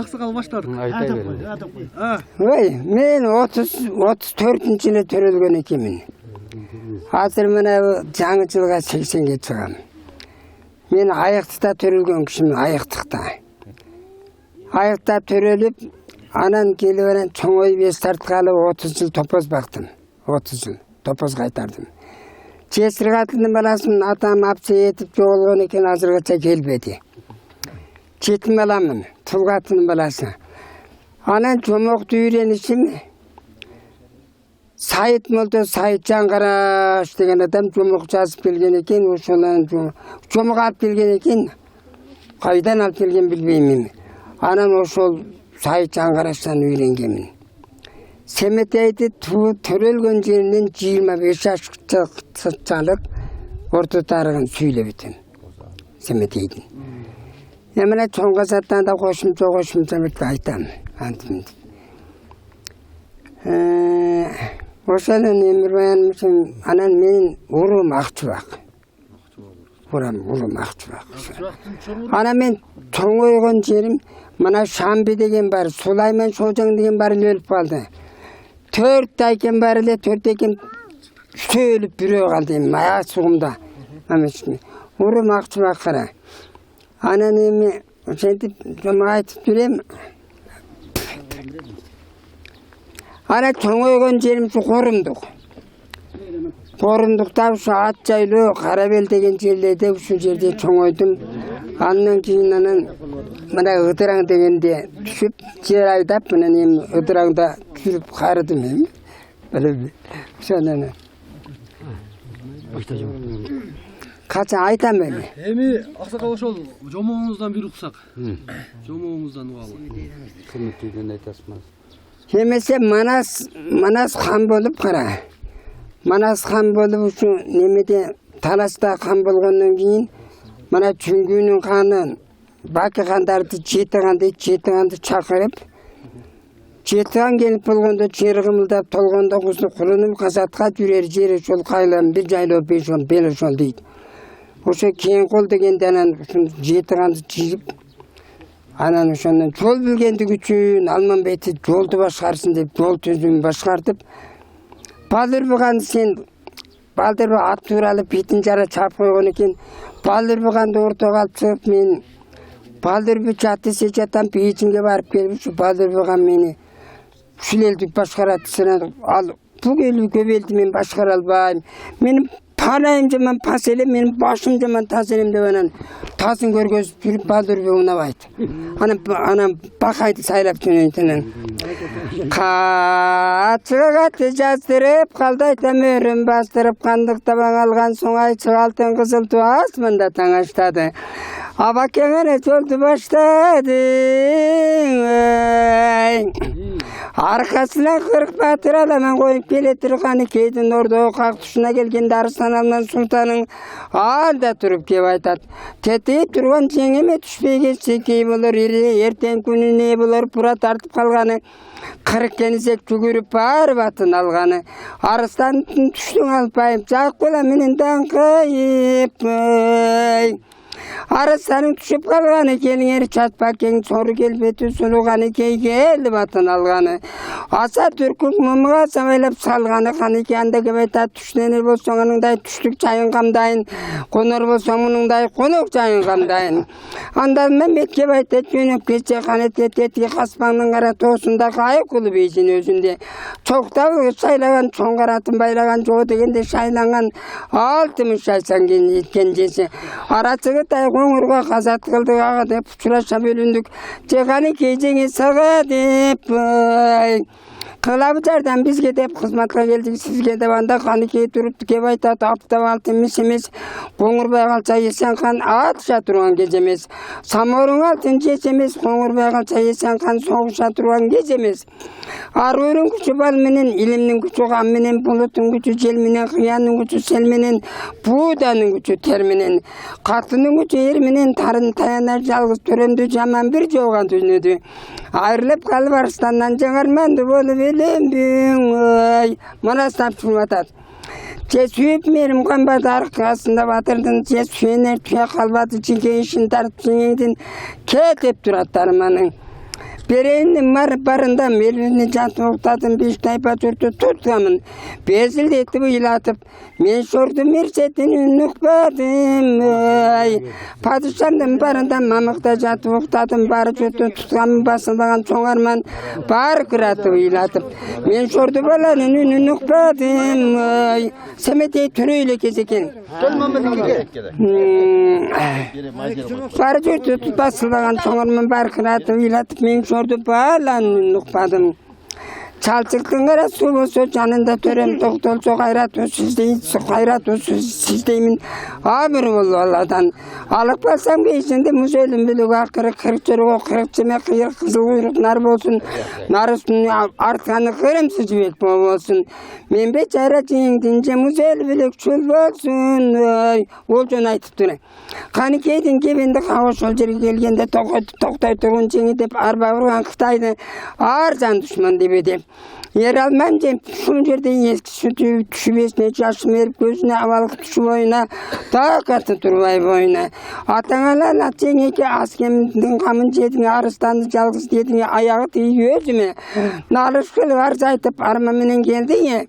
аксакал баштадык. Айта бер. Ой, мен 34-жылы төрөлгөн экенмин. Азыр мына жаңы жылга 80ге чыгам. Мен аяктыкта төрөлгөн кишимин, аяктыкта. Аяктап төрөлүп, анан келип анан чоңоюп эс тарткалы 30 жыл топоз бактым. 30 жыл топоз кайтардым. Жесир катындын баласын атам апчы этип жоголгон экен, азыргача келбеди. Жетим баламын, тул катындын баласы. Анан жомокту үйренишим Сайыт молдо Сайыт Жаңгараш деген адам жомок жазып келген экен, ошонан жомок алып келген экен. Кайдан алып келген билбеймин. Анан ошол Сайыт Жаңгараштан үйренгенмин. Семетейди төрөлгөн жеринен 25 жашчалык орто тарыгын сүйлөп өтөм. Семетейдин. Мына чоң казаттан да кошумчалык айтам. Антимин. Ошонун Эмирбаянымчын анан менин урум Акчыбак. Урум Акчыбак. Анан мен чоңойгон жерим мына Шамби деген бар, Сулайман Шожаң деген бар өлүп калды. 4 айкен бар эле, 4 айкен сөөлүп бирөө калды эми аяк сугумда. Урум Акчыбак кара. Анан эми ошентип жома айтып жүрөм. Ана чоңойгон жерим ушу Корумдукта ушу ат жайлоо Карабел деген жерлерде ушу жерде чоңойдум. Андан кийин анан мына Ыдыраң дегенде түшүп, жер айдап, мына эми Ыдыраңда жүрүп карыдым эми. Билеби. Ошонан кача айтам эми. Эми аксакал ошол жомогуңуздан бир уксак. Жомогуңуздан угалы. Кымытыйдан айтасызбы? Эмесе Манас хан болуп кара. Манас хан болуп ушу немеде таласта хан болгондон кийин мына Чүңгүнүн ханын Баки хандарды жетиганды чакырып, жетихан келип болгондо жер кымылдап толгондо кулунум казатка жүрөр жери ошол кайлам бир жайлоо бел ошол дейт. Ошо кийин кол дегенде анан жетиганды чыгып анан ошондон жол билгендиги үчүн Алманбети жолду башкарсын деп жол түзүүнү башкартып, Балдырбыган сен Балдырбы ат тууралып битин жара чап койгон экен. Балдырбыганды ортого алып чыгып мен Балдырбы жатты сечатан бейжинге барып келип ушу Балдырбыган мени ушул элди башкарат десен ал бул элди көп элди мен башкара албайм. Менин панайым жаман пас эле, менин башым жаман таз элем деп анан тасын көргөзүп жүрүп Балдырбы унабайт. Анан бакайды сайлап жөнөйт анан. Качыгаты жаздырып, калдайта мөрүн бастырып, кандык табаң алган соң айчык алтын кызыл туас мында таң аштады. Абакеңе жолду баштадың. Аркасына 40 батыр аламан коюп келе турган кейдин ордого как тушуна келгенде Арыстан алынан султаның анда туруп кеп айтат. Тетип турган жеңеме түшпөй кетсе кей болор, эртең күнү не болор, пура тартып калганы. 40 кенизек түгүрүп бар батын алганы. Арыстандын түштүң алпайып, жак кола менен даңкайып. Арыстаның түшүп калганы келиңер чатпак кең сору келбети сулуганы кейгелди батын алганы. Аса түркүк мумуга сабайлап салганы каныки анда кеп айтат түшненер болсоң аныңдай түштүк чайын камдайын, конор болсоң мунуңдай конок чайын камдайын. Андан мен кеп айтат жөнөп кетсе канет тетиги каспаңдын кара тоосунда кайык кулу бейсин өзүндө. Чоктабы шайлаган чоң каратын байлаган жоо дегенде шайланган 60 шайсан кенжеси. Арачыгы Коңурга казат кылдык ага деп учураша бөлүндүк. Жегани кейжеңи сага деп кылабы жардам бизге деп кызматка келдик сизге деп анда каныкей туруп кеп айтат аптап алты эмес Коңурбай калса Эсен хан атыша турган кез эмес. Саморуң алтын жеш эмес Коңурбай калса Эсен хан согуша турган кез эмес. Аруунун күчү бал менен, илимдин күчү гам менен, булуттун күчү жел менен, кыяндын күчү сел менен, бууданын күчү тер менен, катынын күчү эр менен, тарын таянар жалгыз төрөмдү жаман бир жооган түнөдү. Айрылып калып Арыстандан жаңарманды болуп элембиң. Мына сапчылып атат. Же сүйүп мерим камбады аркасында батырдын, же сүйенер түйе калбады жиге ишин тартып жеңеңдин кет деп турат Тарманың. Берейіннің барында мерліне жатып ұқтадым, беш тайпа жұртты тұтамын. Безілдетіп ұйлатып, мен шорды мерсетін ұнықпадым. Падышамның барында мамықта жатып ұқтадым, бары жұртты тұтамын, басылдаған соңарман, бар күратып ұйлатып. Мен шорды баланың ұнықпадым. Семетей түрейлі кезекен. Бары жұртты басылдаған соңарман, бар күратып ұйлатып, мен шорды баланың ұнықпадым. Çalçıktın gara su bolsa janında törem toktolsa gayrat sizdeymin amir bol Allah'tan. Alıp balsam geçinde müzelim bilug akırı kırık çörüğü kırık çime kıyır kızıl kuyruk nar bolsun. Nar üstüne artkanı kırımsız vet bolsun. Men beçara dince müzel bilug çöl bolsun. Olcan aytıp durun. Kanikeydin kebinde hava şol jere gelgende toktay turgun çeği dep arba vurgan Kıtaydı arjan düşman dep edem. Yer almam dem, şun jerde eski sütü düşübesine yaşım erip gözüne avalık düşüp oyuna, daha katı turbay boyuna. Atağalar atçeneke askemdin kamın jedine arıstandı jalgız dedine ayağı tiyi özüme. Nalış kıl var zaytıp armamenen geldi ye.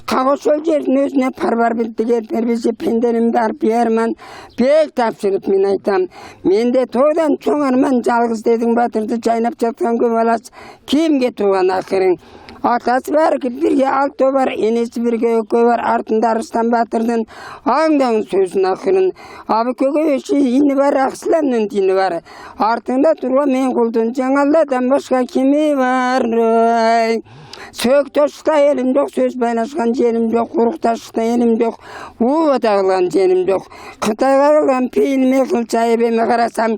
Kağı şol jerin özüne parvar bildiger terbiyesi penderimde arp yerman bek tapşırıp men aytam. Mende toğdan çoğarman jalgız dedin batırdı çaynap жатқан köp alas kimge tuğan akırın. Atası var ki birge altı var, enesi birge ökö var, артында Арыстан Батырдың аңдағын сөзін ақырын. Абы көке өші ини бар, ақсыламның дini var. Артында тұрға мен құлдың жаңалладан başka kimi var? Sök toşta elim yok, söz paylaşkan jerim yok, kuruqtaşıqta elim yok, uva dağılan jerim yok. Kıtayga kılgan peynime kılça ebeme karasam,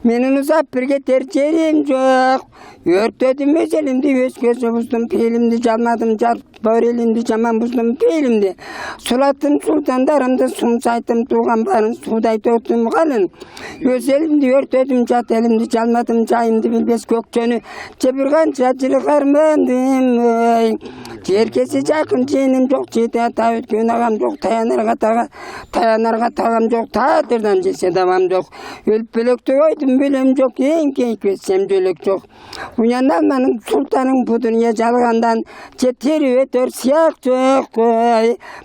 menin uzap birge ter jerim yok. Örtөdüm öz elimdi, öz gözü buzdum, peylimdi calmadım, bör elimdi, jaman buzdum, peylimdi. Sulattım sultandarımdı, sumsaytım, tuğan barın, suday töktüm kalın. Öz elimdi, örtөdüm, jat elimdi, calmadım, jayımdı bilbes kökçönü, jebirgan jatçılık armandım. Herkese jakın jenim yok, jete ata ötken ağam yok, tayanarga tağam yok, taatırdan jese davam yok. Ölüp bölöktü koydum, bölüm yok, keyik vetsem jölök yok. Uyandanmanın sultanın bu dünya jalgandan, jeteri ötör siyak yok.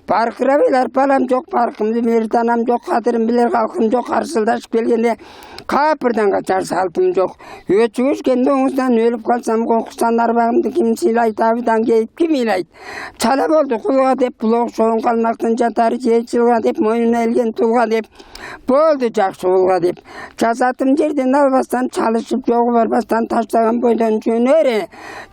Parkırabiler palam yok, parkımdı bilir tanam yok, kadırım bilir kalkım yok, arşıldaşıp gelgende kapırdan kaçar saltım yok. Ötügüz kendi oğuzdan ölüp kalsam kokustan arbağımdı kim silayt abidan geyip kim ilayt. Çalap oldu kulga dep bulog soğun kalmaktan jatarı çelçilga dep moyuna elgen tulga dep boldu jakşı bulga dep. Jasatım жерден албастан çalışıp жоғы барбастан таштаған бойдан жөнөре.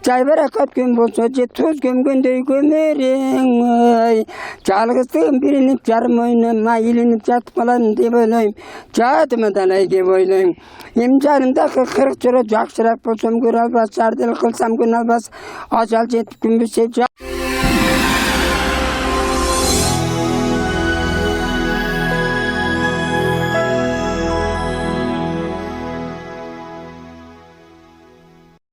Жай баракат күн болсо же туз көмгөндөй көмөрең. Жалгыздыгым биринип жарым ойнама илинип жатып калам деп ойлойм. Жадымадан айгеп ойлойм. Эми жарымдагы 40 жора жакшыраак болсом көрө албас, жардел кылсам күн албас. Ажал жетип күн бүтсө